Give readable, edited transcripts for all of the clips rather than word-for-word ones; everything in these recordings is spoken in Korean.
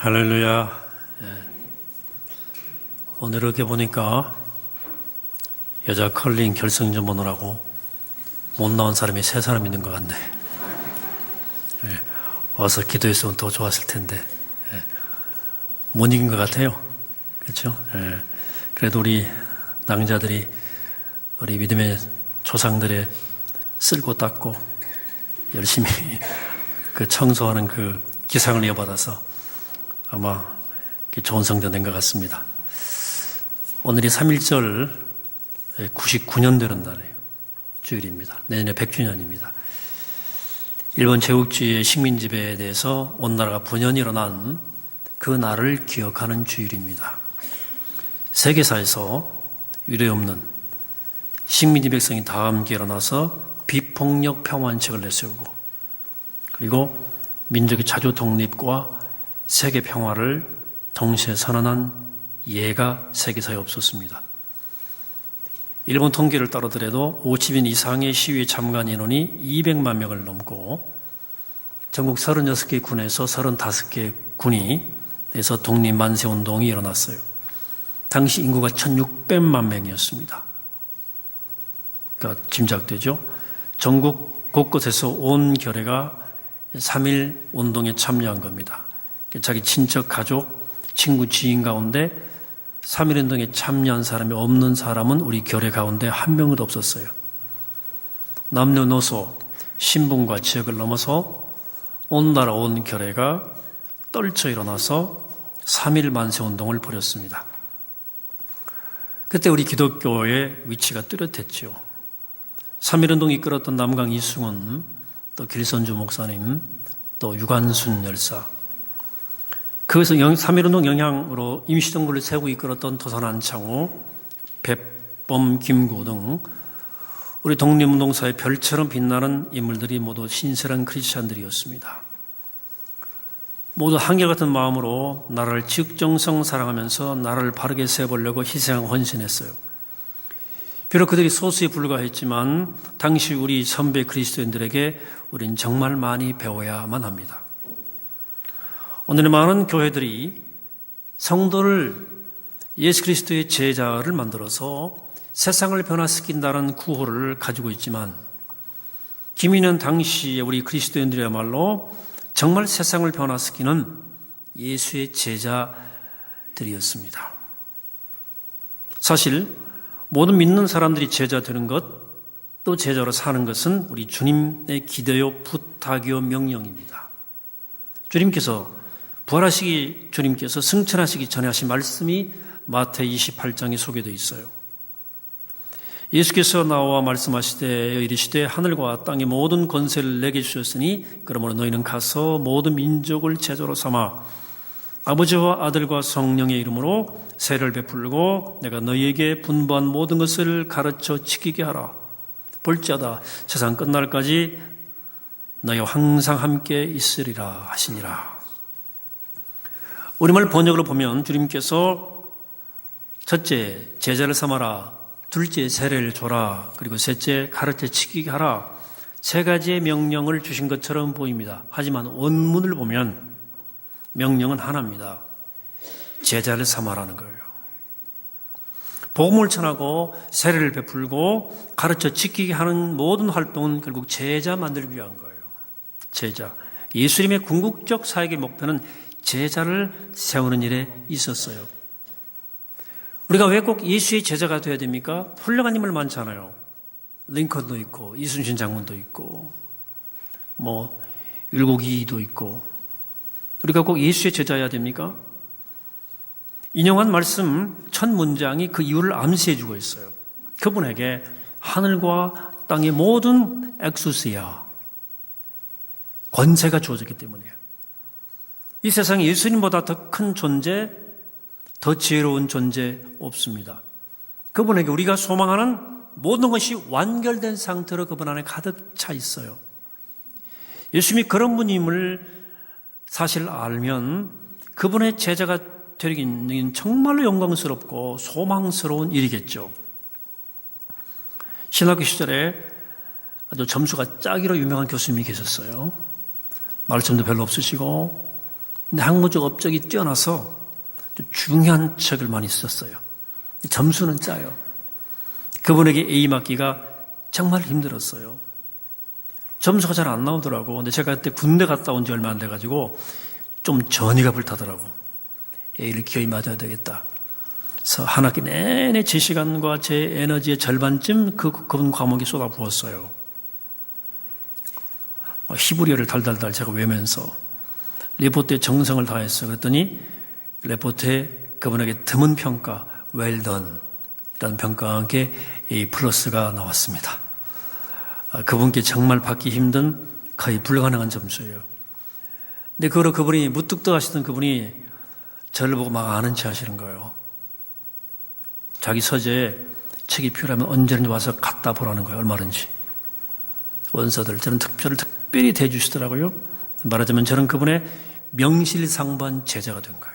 할렐루야. 오늘 이렇게 보니까 여자 컬링 결승전 보느라고 못 나온 사람이 3사람 있는 것 같네. 와서 기도했으면 더 좋았을 텐데 못 이긴 것 같아요. 그렇죠? 그래도 우리 낭자들이 우리 믿음의 조상들의 쓸고 닦고 열심히 그 청소하는 그 기상을 이어받아서 아마 좋은 성대 낸 것 같습니다. 오늘이 3.1절 99년 되는 날이에요. 주일입니다. 내년에 100주년입니다. 일본 제국주의의 식민지배에 대해서 온 나라가 분연히 일어난 그 날을 기억하는 주일입니다. 세계사에서 유례없는 식민지 백성이 다 함께 일어나서 비폭력 평화원칙을 내세우고 그리고 민족의 자주 독립과 세계 평화를 동시에 선언한 예가 세계사에 없었습니다. 일본 통계를 따르더라도 50인 이상의 시위에 참가한 인원이 200만 명을 넘고 전국 36개 군에서 35개 군이 내서 독립만세운동이 일어났어요. 당시 인구가 1600만 명이었습니다. 그러니까 짐작되죠. 전국 곳곳에서 온 결의가 3.1 운동에 참여한 겁니다. 자기 친척, 가족, 친구, 지인 가운데 3.1 운동에 참여한 사람이 없는 사람은 우리 결의 가운데 한 명도 없었어요. 남녀노소, 신분과 지역을 넘어서 온 나라 온 결의가 떨쳐 일어나서 3.1 만세운동을 벌였습니다. 그때 우리 기독교의 위치가 뚜렷했죠. 3.1 운동이 이끌었던 남강 이승훈, 또 길선주 목사님, 또 유관순 열사, 그것은 3.1 운동 영향으로 임시정부를 세우고 이끌었던 도산 안창호, 백범, 김구 등 우리 독립운동사의 별처럼 빛나는 인물들이 모두 신실한 크리스찬들이었습니다. 모두 한결같은 마음으로 나라를 지극정성 사랑하면서 나라를 바르게 세워보려고 희생하고 헌신했어요. 비록 그들이 소수에 불과했지만 당시 우리 선배 그리스도인들에게 우린 정말 많이 배워야만 합니다. 오늘의 많은 교회들이 성도를 예수 그리스도의 제자를 만들어서 세상을 변화시킨다는 구호를 가지고 있지만 기민은 당시에 우리 그리스도인들이야말로 정말 세상을 변화시키는 예수의 제자들이었습니다. 사실 모든 믿는 사람들이 제자 되는 것, 또 제자로 사는 것은 우리 주님의 기대요, 부탁이요, 명령입니다. 주님께서 부활하시기 주님께서 승천하시기 전에 하신 말씀이 마태복음 28장에 소개되어 있어요. 예수께서 나와 말씀하시되 이르시되 하늘과 땅의 모든 권세를 내게 주셨으니 그러므로 너희는 가서 모든 민족을 제자로 삼아 아버지와 아들과 성령의 이름으로 세례를 베풀고 내가 너희에게 분부한 모든 것을 가르쳐 지키게 하라. 볼지어다 세상 끝날까지 너희와 항상 함께 있으리라 하시니라. 우리말 번역으로 보면 주님께서 첫째 제자를 삼아라, 둘째 세례를 줘라, 그리고 셋째 가르쳐 지키게 하라, 3가지의 명령을 주신 것처럼 보입니다. 하지만 원문을 보면 명령은 하나입니다. 제자를 삼아라는 거예요. 복음을 전하고 세례를 베풀고 가르쳐 지키게 하는 모든 활동은 결국 제자 만들기 위한 거예요. 제자. 예수님의 궁극적 사역의 목표는 제자를 세우는 일에 있었어요. 우리가 왜 꼭 예수의 제자가 되어야 됩니까? 훌륭한 인물 많잖아요. 링컨도 있고 이순신 장군도 있고 율곡이도 있고 우리가 꼭 예수의 제자여야 됩니까? 인용한 말씀 첫 문장이 그 이유를 암시해 주고 있어요. 그분에게 하늘과 땅의 모든 엑수스야 권세가 주어졌기 때문이에요. 이 세상에 예수님보다 더 큰 존재, 더 지혜로운 존재 없습니다. 그분에게 우리가 소망하는 모든 것이 완결된 상태로 그분 안에 가득 차 있어요. 예수님이 그런 분임을 사실 알면 그분의 제자가 되기는 정말로 영광스럽고 소망스러운 일이겠죠. 신학교 시절에 아주 점수가 짜기로 유명한 교수님이 계셨어요. 말씀도 별로 없으시고 근데 학문적 업적이 뛰어나서 중요한 책을 많이 썼어요. 점수는 짜요. 그분에게 A 맞기가 정말 힘들었어요. 점수가 잘 안 나오더라고. 근데 제가 그때 군대 갔다 온 지 얼마 안 돼가지고 좀 전이가 불타더라고. A를 기어이 맞아야 되겠다. 그래서 한 학기 내내 제 시간과 제 에너지의 절반쯤 그분 과목에 쏟아부었어요. 히브리어를 달달달 제가 외면서 레포트에 정성을 다했어요. 그랬더니 레포트에 그분에게 드문 평가, well done 이라는 평가와 함께 A 플러스가 나왔습니다. 그분께 정말 받기 힘든 거의 불가능한 점수예요. 근데 그분이 무뚝뚝하시던 그분이 저를 보고 막 아는 체 하시는 거예요. 자기 서재에 책이 필요하면 언제든지 와서 갖다 보라는 거예요. 얼마든지. 원서들 저는 특별히 대주시더라고요. 말하자면 저는 그분의 명실상부한 제자가 된 거예요.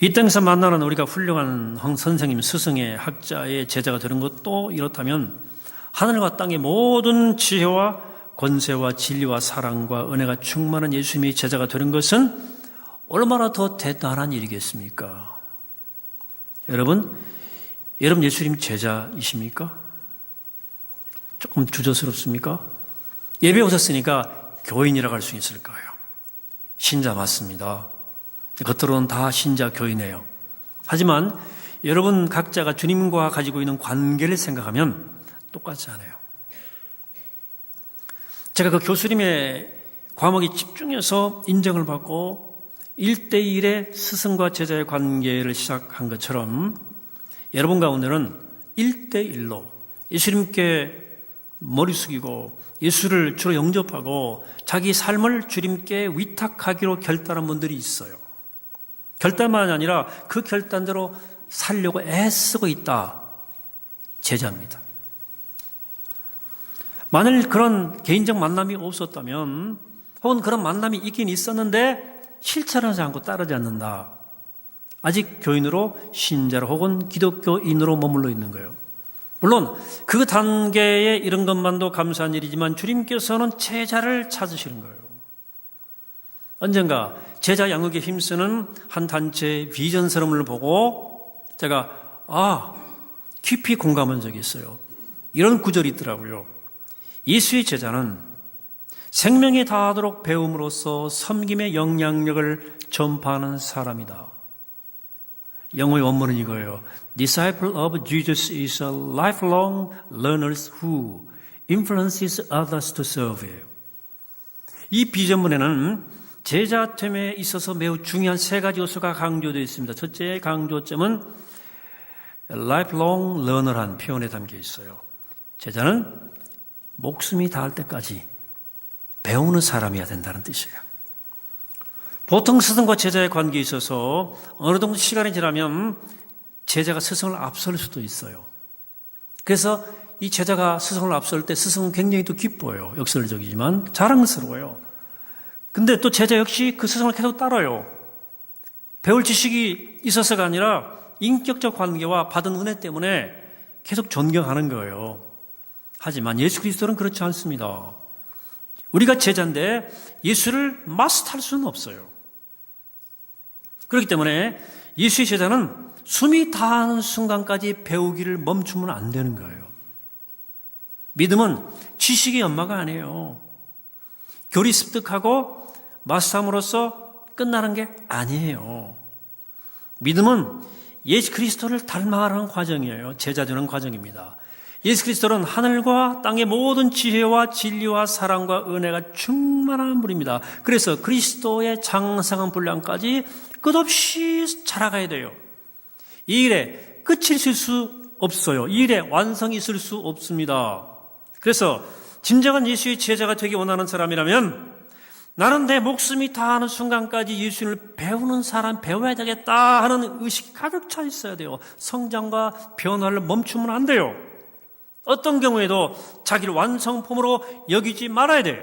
이 땅에서 만나는 우리가 훌륭한 선생님, 스승의 학자의 제자가 되는 것도 이렇다면 하늘과 땅의 모든 지혜와 권세와 진리와 사랑과 은혜가 충만한 예수님의 제자가 되는 것은 얼마나 더 대단한 일이겠습니까? 여러분 예수님 제자이십니까? 조금 주저스럽습니까? 예배 오셨으니까 교인이라고 할 수 있을 거예요. 신자 맞습니다. 겉으로는 다 신자 교인이에요. 하지만 여러분 각자가 주님과 가지고 있는 관계를 생각하면 똑같지 않아요. 제가 그 교수님의 과목에 집중해서 인정을 받고 1대1의 스승과 제자의 관계를 시작한 것처럼 여러분 가운데는 1대1로 예수님께 머리 숙이고 예수를 주로 영접하고 자기 삶을 주님께 위탁하기로 결단한 분들이 있어요. 결단만이 아니라 그 결단대로 살려고 애쓰고 있다. 제자입니다. 만일 그런 개인적 만남이 없었다면 혹은 그런 만남이 있긴 있었는데 실천하지 않고 따르지 않는다. 아직 교인으로 신자로 혹은 기독교인으로 머물러 있는 거예요. 물론 그 단계에 이런 것만도 감사한 일이지만 주님께서는 제자를 찾으시는 거예요. 언젠가 제자 양육에 힘쓰는 한 단체의 비전 서름을 보고 제가 깊이 공감한 적이 있어요. 이런 구절이 있더라고요. 예수의 제자는 생명이 다하도록 배움으로써 섬김의 영향력을 전파하는 사람이다. 영어의 원문은 이거예요. Disciple of Jesus is a lifelong learner who influences others to serve. 이 비전문에는 제자됨에 있어서 매우 중요한 세 가지 요소가 강조되어 있습니다. 첫째 강조점은 lifelong learner란 표현에 담겨 있어요. 제자는 목숨이 닿을 때까지 배우는 사람이어야 된다는 뜻이에요. 보통 스승과 제자의 관계에 있어서 어느 정도 시간이 지나면 제자가 스승을 앞설 수도 있어요. 그래서 이 제자가 스승을 앞설 때 스승은 굉장히 또 기뻐요. 역설적이지만 자랑스러워요. 근데 또 제자 역시 그 스승을 계속 따라요. 배울 지식이 있어서가 아니라 인격적 관계와 받은 은혜 때문에 계속 존경하는 거예요. 하지만 예수 그리스도는 그렇지 않습니다. 우리가 제자인데 예수를 마스터할 수는 없어요. 그렇기 때문에 예수의 제자는 숨이 다하는 순간까지 배우기를 멈추면 안 되는 거예요. 믿음은 지식의 연마가 아니에요. 교리 습득하고 마스터함으로써 끝나는 게 아니에요. 믿음은 예수 그리스도를 닮아가는 과정이에요. 제자 되는 과정입니다. 예수 그리스도는 하늘과 땅의 모든 지혜와 진리와 사랑과 은혜가 충만한 분입니다. 그래서 그리스도의 장성한 분량까지 끝없이 자라가야 돼요. 이 일에 끝이 있을 수 없어요. 이 일에 완성이 있을 수 없습니다. 그래서 진정한 예수의 제자가 되기 원하는 사람이라면 나는 내 목숨이 다하는 순간까지 예수를 배우는 사람, 배워야 되겠다 하는 의식이 가득 차 있어야 돼요. 성장과 변화를 멈추면 안 돼요. 어떤 경우에도 자기를 완성품으로 여기지 말아야 돼요.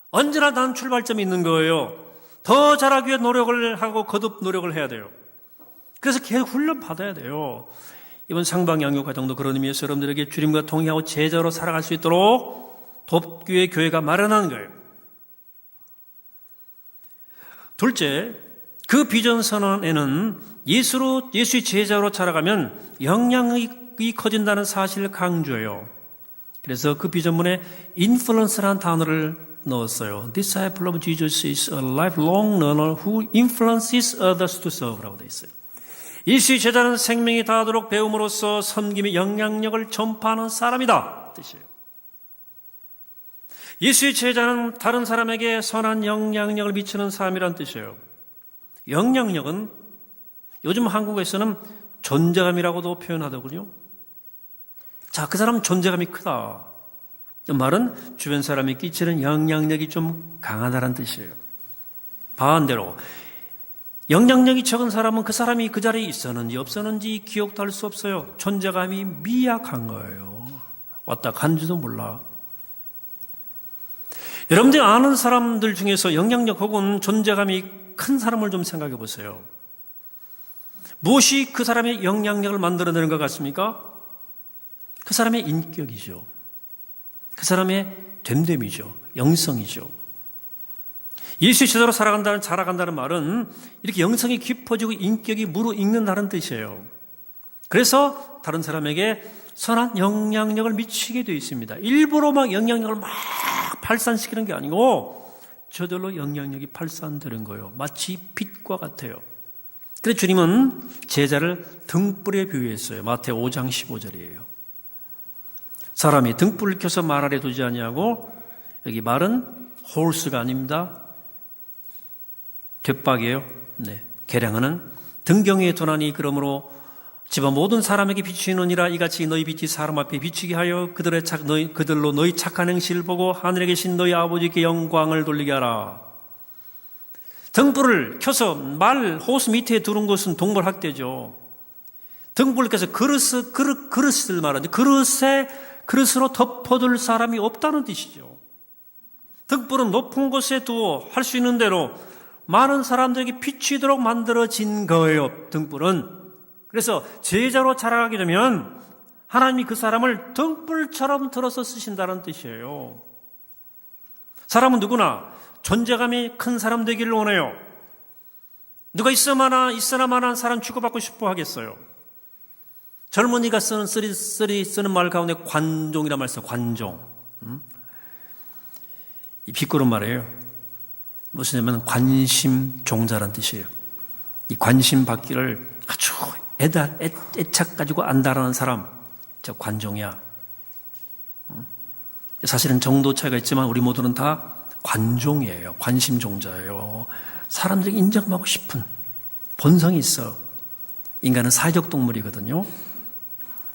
언제나 난 출발점이 있는 거예요. 더 잘하기 위해 노력을 하고 거듭 노력을 해야 돼요. 그래서 계속 훈련 받아야 돼요. 이번 상방양육 과정도 그런 의미에서 여러분들에게 주님과 동행하고 제자로 살아갈 수 있도록 돕기에 교회가 마련한 거예요. 둘째, 그 비전 선언에는 예수의 제자로 자라가면 영향력이 커진다는 사실을 강조해요. 그래서 그 비전문에 influence라는 단어를 넣었어요. Disciple of Jesus is a lifelong learner who influences others to serve라고 되어 있어요. 예수의 제자는 생명이 다하도록 배움으로써 섬김의 영향력을 전파하는 사람이다 뜻이에요. 예수의 제자는 다른 사람에게 선한 영향력을 미치는 사람이란 뜻이에요. 영향력은 요즘 한국에서는 존재감이라고도 표현하더군요. 자, 그 사람은 존재감이 크다. 이 말은 주변 사람이 끼치는 영향력이 좀 강하다는 뜻이에요. 반대로 영향력이 적은 사람은 그 사람이 그 자리에 있었는지 없었는지 기억도 할 수 없어요. 존재감이 미약한 거예요. 왔다 간지도 몰라. 여러분들이 아는 사람들 중에서 영향력 혹은 존재감이 큰 사람을 좀 생각해 보세요. 무엇이 그 사람의 영향력을 만들어내는 것 같습니까? 그 사람의 인격이죠. 그 사람의 됨됨이죠. 영성이죠. 예수의 제자로 자라간다는 말은 이렇게 영성이 깊어지고 인격이 무르익는다는 뜻이에요. 그래서 다른 사람에게 선한 영향력을 미치게 되어 있습니다. 일부러 막 영향력을 막 발산시키는 게 아니고 저절로 영향력이 발산되는 거예요. 마치 빛과 같아요. 그래서 주님은 제자를 등불에 비유했어요. 마태오 5장 15절이에요. 사람이 등불을 켜서 말 아래 두지 아니하고, 여기 말은 홀스가 아닙니다. 뒷박이에요. 네. 계량하는 등경에 도나니 그러므로 집안 모든 사람에게 비추이느니라. 이같이 너희 빛이 사람 앞에 비추게 하여 그들로 너희 착한 행실을 보고 하늘에 계신 너희 아버지께 영광을 돌리게 하라. 등불을 켜서 말 호스 밑에 두는 것은 동물 학대죠. 등불을 켜서 그릇을 말하는데 그릇으로 덮어둘 사람이 없다는 뜻이죠. 등불은 높은 곳에 두어 할 수 있는 대로 많은 사람들에게 비추도록 만들어진 거예요. 등불은. 그래서 제자로 자라가게 되면 하나님이 그 사람을 등불처럼 들어서 쓰신다는 뜻이에요. 사람은 누구나 존재감이 큰 사람 되기를 원해요. 누가 있어나마나 사람 취급받고 싶어 하겠어요. 젊은이가 쓰는 말 가운데 관종이란 말 써요. 관종. 이 비꼬는 말이에요. 무엇이냐면 관심종자란 뜻이에요. 이 관심 받기를 아주 애착 가지고 안다라는 사람, 저 관종이야. 사실은 정도 차이가 있지만 우리 모두는 다 관종이에요. 관심종자예요. 사람들이 인정받고 싶은 본성이 있어. 인간은 사회적 동물이거든요.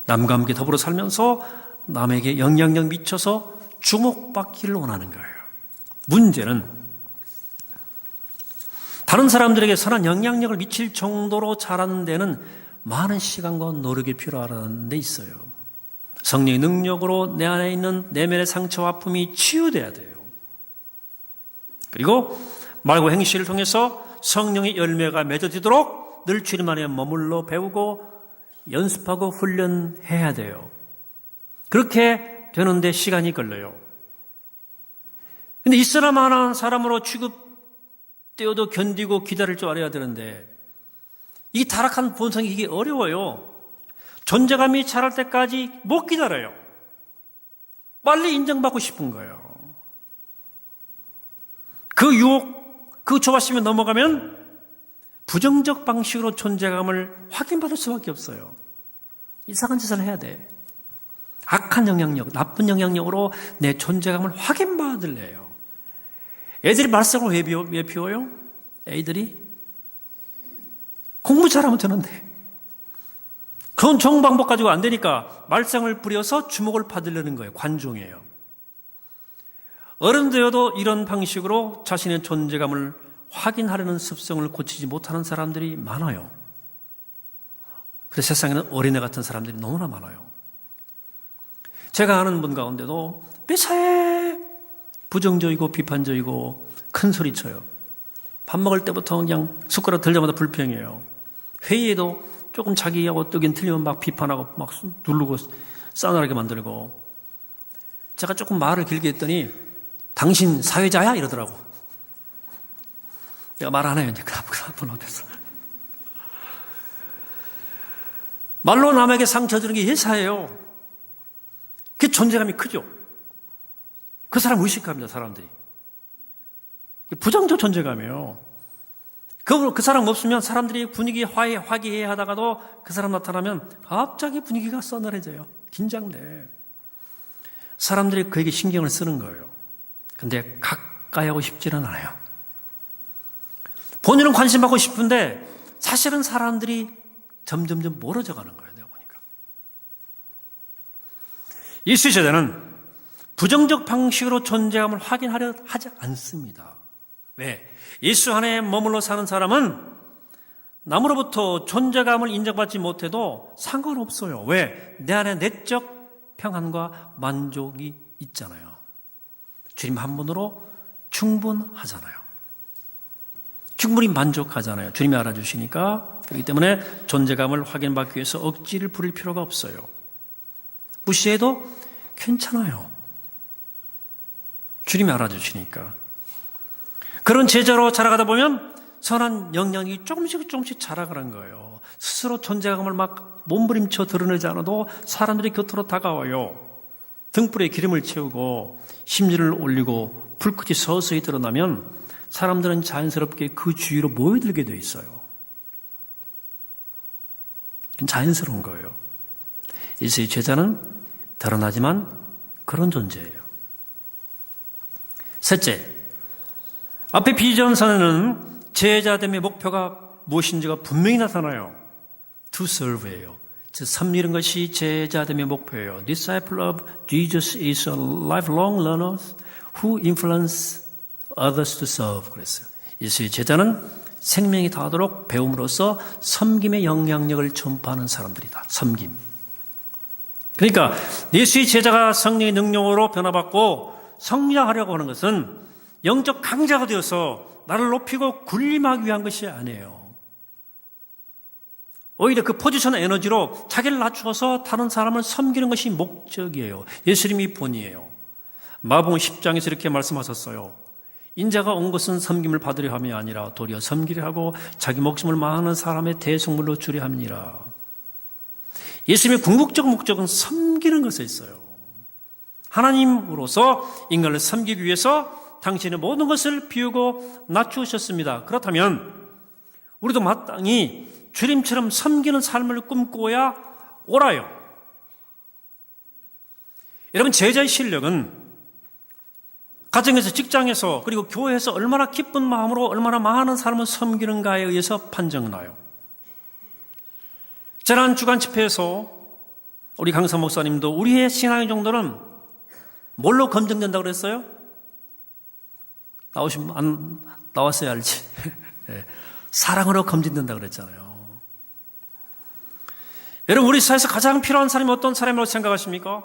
남과 함께 더불어 살면서 남에게 영향력 미쳐서 주목받기를 원하는 거예요. 문제는 다른 사람들에게 선한 영향력을 미칠 정도로 자라는 데는 많은 시간과 노력이 필요한 데 있어요. 성령의 능력으로 내 안에 있는 내면의 상처와 아픔이 치유돼야 돼요. 그리고 말과 행실을 통해서 성령의 열매가 맺어지도록 늘 주님 안에 머물러 배우고 연습하고 훈련해야 돼요. 그렇게 되는데 시간이 걸려요. 근데 있으나 마나 사람으로 취급되어도 견디고 기다릴 줄 알아야 되는데 이 타락한 본성이 이게 어려워요. 존재감이 자랄 때까지 못 기다려요. 빨리 인정받고 싶은 거예요. 그 유혹, 그 조바심에 넘어가면 부정적 방식으로 존재감을 확인받을 수밖에 없어요. 이상한 짓을 해야 돼. 악한 영향력, 나쁜 영향력으로 내 존재감을 확인받을래요. 애들이 말썽을 왜 피워요? 애들이 공부 잘하면 되는데 그런 좋은 방법 가지고 안 되니까 말썽을 부려서 주목을 받으려는 거예요. 관종이에요. 어른 되어도 이런 방식으로 자신의 존재감을 확인하려는 습성을 고치지 못하는 사람들이 많아요. 그래서 세상에는 어린애 같은 사람들이 너무나 많아요. 제가 아는 분 가운데도 매사에 부정적이고 비판적이고 큰 소리 쳐요. 밥 먹을 때부터 그냥 숟가락 들자마자 불평해요. 회의에도 조금 자기하고 의견 틀리면 막 비판하고 막 누르고 싸늘하게 만들고. 제가 조금 말을 길게 했더니 당신 사회자야? 이러더라고. 내가 말 안 해요. 이제 그분 앞에서. 말로 남에게 상처 주는 게 예사예요. 그게 존재감이 크죠. 그 사람 의식합니다, 사람들이. 부정적 존재감이에요. 그 사람 없으면 사람들이 분위기 화기애애 하다가도 그 사람 나타나면 갑자기 분위기가 서늘해져요. 긴장돼. 사람들이 그에게 신경을 쓰는 거예요. 근데 가까이 하고 싶지는 않아요. 본인은 관심 받고 싶은데 사실은 사람들이 점점점 멀어져 가는 거예요. 내가 보니까. 예수 세대는 부정적 방식으로 존재감을 확인하려 하지 않습니다. 왜? 예수 안에 머물러 사는 사람은 남으로부터 존재감을 인정받지 못해도 상관없어요. 왜? 내 안에 내적 평안과 만족이 있잖아요. 주님 한 분으로 충분하잖아요. 충분히 만족하잖아요. 주님이 알아주시니까. 그렇기 때문에 존재감을 확인받기 위해서 억지를 부릴 필요가 없어요. 무시해도 괜찮아요. 주님이 알아주시니까. 그런 제자로 자라가다 보면 선한 영향이 조금씩 자라가는 거예요. 스스로 존재감을 막 몸부림쳐 드러내지 않아도 사람들이 곁으로 다가와요. 등불에 기름을 채우고 심지를 올리고 불꽃이 서서히 드러나면 사람들은 자연스럽게 그 주위로 모여들게 돼 있어요. 자연스러운 거예요. 예수의 제자는 드러나지만 그런 존재예요. 셋째, 앞에 비전선에는 제자됨의 목표가 무엇인지가 분명히 나타나요. To serve예요. 즉 섬기는 것이 제자됨의 목표예요. Disciple of Jesus is a lifelong learner who influence others to serve. 그랬어요. 예수의 제자는 생명이 다하도록 배움으로써 섬김의 영향력을 전파하는 사람들이다. 섬김. 그러니까 예수의 제자가 성령의 능력으로 변화받고 성장하려고 하는 것은 영적 강자가 되어서 나를 높이고 군림하기 위한 것이 아니에요. 오히려 그 포지션 에너지로 자기를 낮추어서 다른 사람을 섬기는 것이 목적이에요. 예수님이 본이에요. 마가복음 10장에서 이렇게 말씀하셨어요. 인자가 온 것은 섬김을 받으려 함이 아니라 도리어 섬기려 하고 자기 목숨을 많은 사람의 대속물로 주려 함이니라. 예수님의 궁극적 목적은 섬기는 것에 있어요. 하나님으로서 인간을 섬기기 위해서 당신의 모든 것을 비우고 낮추셨습니다. 그렇다면 우리도 마땅히 주님처럼 섬기는 삶을 꿈꿔야 옳아요. 여러분, 제자의 실력은 가정에서, 직장에서, 그리고 교회에서 얼마나 기쁜 마음으로 얼마나 많은 사람을 섬기는가에 의해서 판정나요. 지난 주간 집회에서 우리 강사 목사님도 우리의 신앙의 정도는 뭘로 검증된다고 그랬어요? 나왔어야 알지. 사랑으로 검증된다고 그랬잖아요. 여러분, 우리 사회에서 가장 필요한 사람이 어떤 사람이라고 생각하십니까?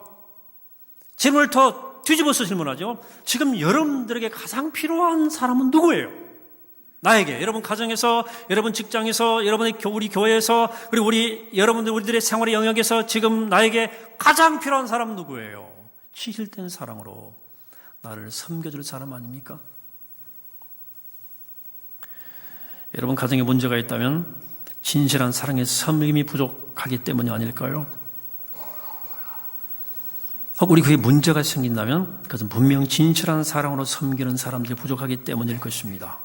질문을 더 뒤집어서 질문하죠. 지금 여러분들에게 가장 필요한 사람은 누구예요? 나에게, 여러분 가정에서, 여러분 직장에서, 여러분의 우리 교회에서, 그리고 우리들의 생활의 영역에서 지금 나에게 가장 필요한 사람은 누구예요? 치실된 사랑으로 나를 섬겨줄 사람 아닙니까? 여러분 가정에 문제가 있다면 진실한 사랑의 섬김이 부족하기 때문이 아닐까요? 혹 우리 그에 문제가 생긴다면 그것은 분명 진실한 사랑으로 섬기는 사람들이 부족하기 때문일 것입니다.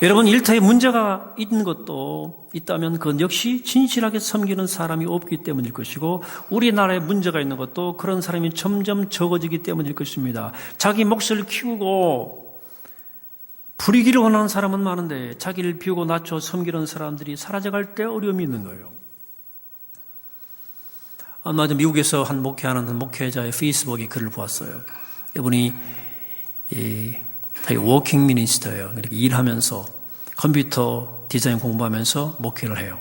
여러분, 일터에 문제가 있는 것도 있다면 그건 역시 진실하게 섬기는 사람이 없기 때문일 것이고, 우리나라에 문제가 있는 것도 그런 사람이 점점 적어지기 때문일 것입니다. 자기 몫을 키우고 부리기를 원하는 사람은 많은데 자기를 비우고 낮춰 섬기는 사람들이 사라져갈 때 어려움이 있는 거예요. 얼마 전 미국에서 한 목회하는 한 목회자의 페이스북에 글을 보았어요. 이분이 워킹 미니스터예요. 이렇게 일하면서 컴퓨터 디자인 공부하면서 목회를 해요.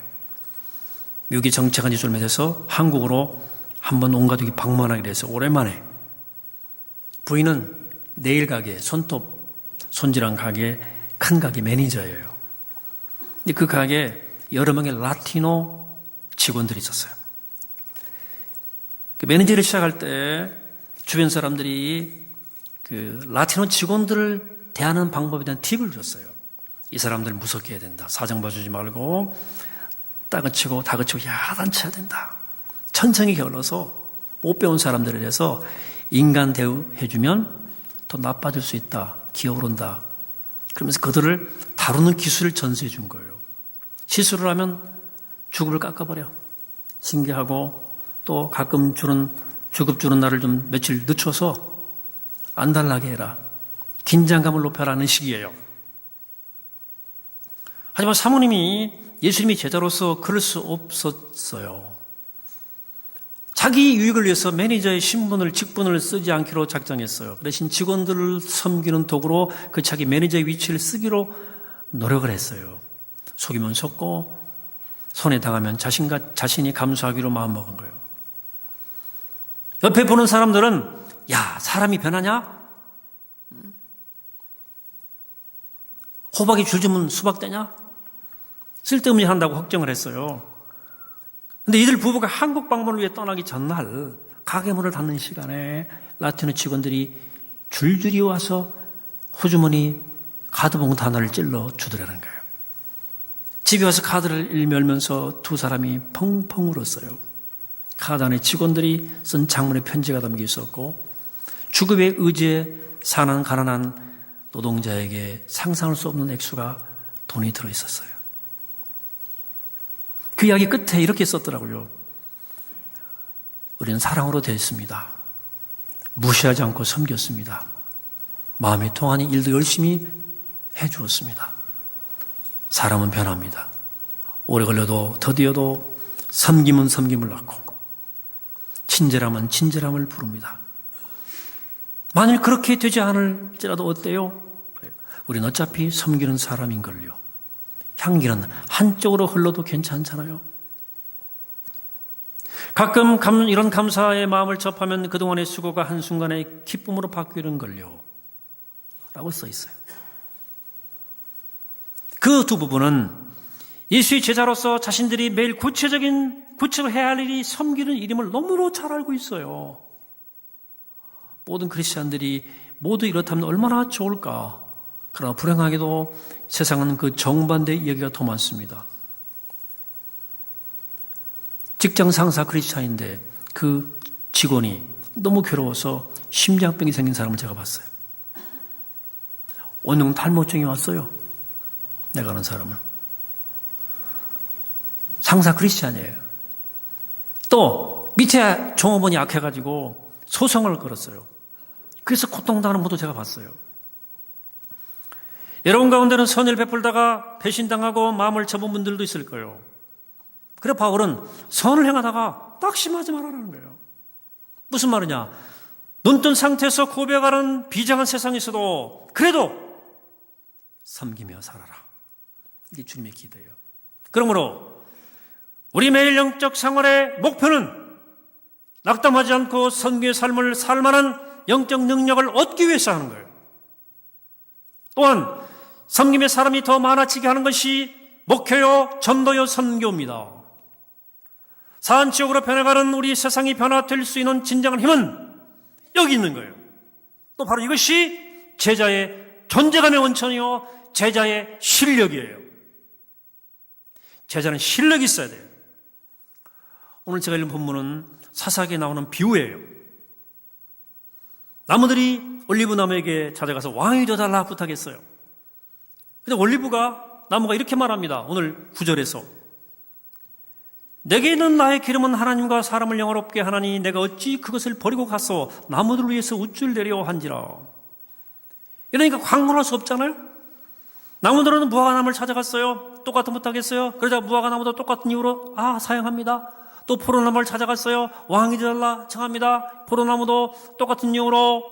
미국에 정착한 지 좀 돼서 한국으로 한번 온 가족이 방문하게 돼서 오랜만에, 부인은 네일 가게, 손질한 가게, 큰 가게 매니저예요. 근데 그 가게에 여러 명의 라티노 직원들이 있었어요. 그 매니저를 시작할 때 주변 사람들이 그 라티노 직원들을 대하는 방법에 대한 팁을 줬어요. 이 사람들 무섭게 해야 된다. 사정 봐주지 말고 다그치고 야단쳐야 된다. 천천히 게을러서 못 배운 사람들에 대해서 인간 대우해주면 더 나빠질 수 있다. 기어오른다. 그러면서 그들을 다루는 기술을 전수해 준 거예요. 실수를 하면 주급을 깎아버려. 신기하고 또 가끔 주급 주는 날을 좀 며칠 늦춰서 안 달라게 해라. 긴장감을 높여라는 식이에요. 하지만 사모님이 예수님이 제자로서 그럴 수 없었어요. 자기 유익을 위해서 매니저의 직분을 쓰지 않기로 작정했어요. 그 대신 직원들을 섬기는 도구로 그 자기 매니저의 위치를 쓰기로 노력을 했어요. 속이면 속고 손에 당하면 자신이 감수하기로 마음먹은 거예요. 옆에 보는 사람들은 야, 사람이 변하냐? 호박이 줄주면 수박 되냐? 쓸데없이 한다고 걱정을 했어요. 근데 이들 부부가 한국 방문을 위해 떠나기 전날 가게 문을 닫는 시간에 라티노 직원들이 줄줄이 와서 호주머니 카드봉투 하나를 찔러 주더라는 거예요. 집에 와서 카드를 일면서 두 사람이 펑펑 울었어요. 카드 안에 직원들이 쓴 장문의 편지가 담겨 있었고 주급의 의지에 사는 가난한 노동자에게 상상할 수 없는 액수가 돈이 들어있었어요. 그 이야기 끝에 이렇게 썼더라고요. 우리는 사랑으로 대했습니다. 무시하지 않고 섬겼습니다. 마음이 통하니 일도 열심히 해주었습니다. 사람은 변합니다. 오래 걸려도 더디어도 섬김은 섬김을 낳고 친절함은 친절함을 부릅니다. 만일 그렇게 되지 않을지라도 어때요? 우리는 어차피 섬기는 사람인걸요. 향기는 한쪽으로 흘러도 괜찮잖아요. 가끔 이런 감사의 마음을 접하면 그동안의 수고가 한순간에 기쁨으로 바뀌는걸요. 라고 써 있어요. 그 두 부부는 예수의 제자로서 자신들이 매일 구체적으로 해야 할 일이 섬기는 일임을 너무나 잘 알고 있어요. 모든 크리스찬들이 모두 이렇다면 얼마나 좋을까. 그러나 불행하게도 세상은 그 정반대의 이야기가 더 많습니다. 직장 상사 크리스찬인데 그 직원이 너무 괴로워서 심장병이 생긴 사람을 제가 봤어요. 원흉 탈모증이 왔어요. 내가 아는 사람은. 상사 크리스찬이에요. 또 밑에 종업원이 약해가지고 소송을 걸었어요. 그래서 고통당하는 분도 제가 봤어요. 여러분 가운데는 선을 베풀다가 배신당하고 마음을 접은 분들도 있을 거예요. 그래 바울은 선을 행하다가 낙심하지 말라는 거예요. 무슨 말이냐? 눈뜬 상태에서 고백하는 비장한 세상에서도 그래도 섬기며 살아라. 이게 주님의 기도예요. 그러므로 우리 매일 영적 생활의 목표는 낙담하지 않고 선교의 삶을 살 만한 영적 능력을 얻기 위해서 하는 거예요. 또한 섬김의 사람이 더 많아지게 하는 것이 목표요, 전도요, 선교입니다. 사안지역으로 변해가는 우리 세상이 변화될 수 있는 진정한 힘은 여기 있는 거예요. 또 바로 이것이 제자의 존재감의 원천이요, 제자의 실력이에요. 제자는 실력이 있어야 돼요. 오늘 제가 읽은 본문은 사사기에 나오는 비유예요. 나무들이 올리브 나무에게 찾아가서 왕이 되어달라 부탁했어요. 근데 나무가 이렇게 말합니다. 오늘 9절에서 내게 있는 나의 기름은 하나님과 사람을 영화롭게 하나니 내가 어찌 그것을 버리고 가서 나무들을 위해서 우쭐대려 한지라. 이러니까 광고할 수 없잖아요. 나무들은 무화과나무를 찾아갔어요. 똑같은 부탁했어요. 그러자 무화과나무도 똑같은 이유로 사양합니다. 또 포도나무를 찾아갔어요. 왕이 되달라 청합니다. 포도나무도 똑같은 이유로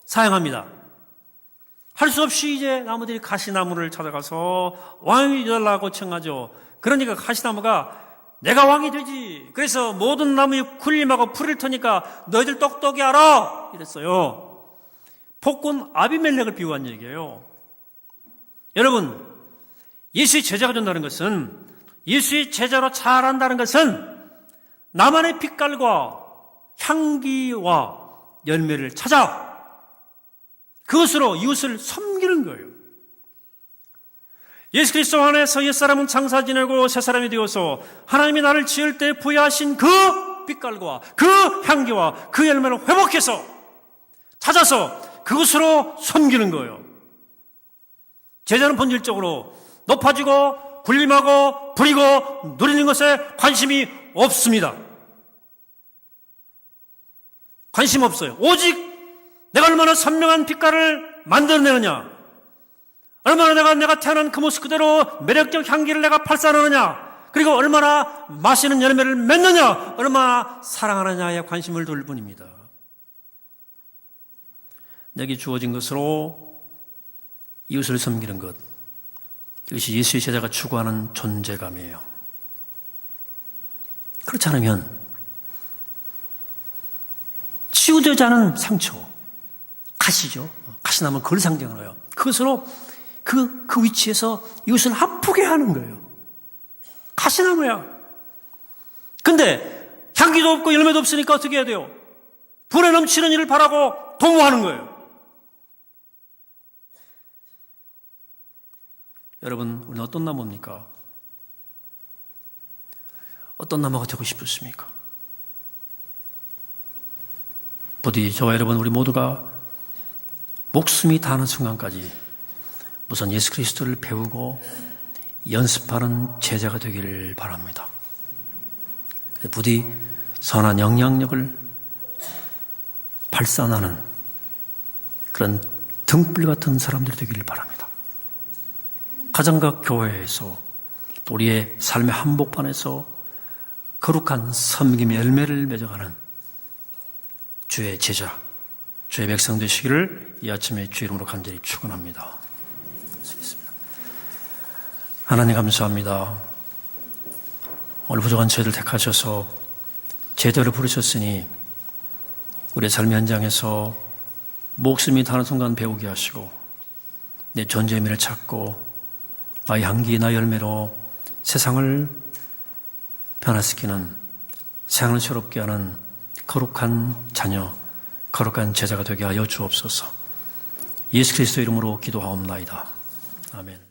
사양합니다. 할 수 없이 이제 나무들이 가시나무를 찾아가서 왕이 되달라고 청하죠. 그러니까 가시나무가 내가 왕이 되지. 그래서 모든 나무에 군림하고 풀을 터니까 너희들 똑똑히 알아. 이랬어요. 폭군 아비멜렉을 비유한 얘기예요. 여러분, 예수의 제자가 된다는 것은, 예수의 제자로 자란다는 것은 나만의 빛깔과 향기와 열매를 찾아 그것으로 이웃을 섬기는 섬기는 거예요. 예수 그리스도 안에서 옛사람은 장사 지내고 새사람이 되어서 하나님이 나를 지을 때 부여하신 그 빛깔과 그 향기와 그 열매를 회복해서 찾아서 그것으로 섬기는 거예요. 제자는 본질적으로 높아지고 군림하고 부리고 누리는 것에 관심이 없습니다. 관심 없어요. 오직 내가 얼마나 선명한 빛깔을 만들어내느냐, 얼마나 내가 태어난 그 모습 그대로 매력적 향기를 내가 발산하느냐, 그리고 얼마나 맛있는 열매를 맺느냐, 얼마나 사랑하느냐에 관심을 둘 뿐입니다. 내게 주어진 것으로 이웃을 섬기는 것, 이것이 예수의 제자가 추구하는 존재감이에요. 그렇지 않으면 치유되지 않은 상처, 가시죠. 가시나면 그걸 상징을 해요. 그것으로 그 위치에서 이웃을 아프게 하는 거예요. 가시나무야. 근데 향기도 없고 열매도 없으니까 어떻게 해야 돼요? 불에 넘치는 일을 바라고 도모하는 거예요. 여러분, 우리는 어떤 나무입니까? 어떤 나무가 되고 싶으십니까? 부디 저와 여러분 우리 모두가 목숨이 다하는 순간까지 우선 예수 그리스도를 배우고 연습하는 제자가 되기를 바랍니다. 부디 선한 영향력을 발산하는 그런 등불 같은 사람들이 되기를 바랍니다. 가정과 교회에서 또 우리의 삶의 한복판에서 거룩한 섬김의 열매를 맺어가는 주의 제자, 주의 백성 되시기를 이 아침에 주의 이름으로 간절히 축원합니다. 하나님 감사합니다. 오늘 부족한 저희를 택하셔서 제자를 부르셨으니 우리의 삶의 현장에서 목숨이 다하는 순간 배우게 하시고 내 존재의 의미를 찾고 나의 향기, 나의 열매로 세상을 변화시키는, 세상을 새롭게 하는 거룩한 자녀, 거룩한 제자가 되게 하여 주옵소서. 예수 그리스도 이름으로 기도하옵나이다. 아멘.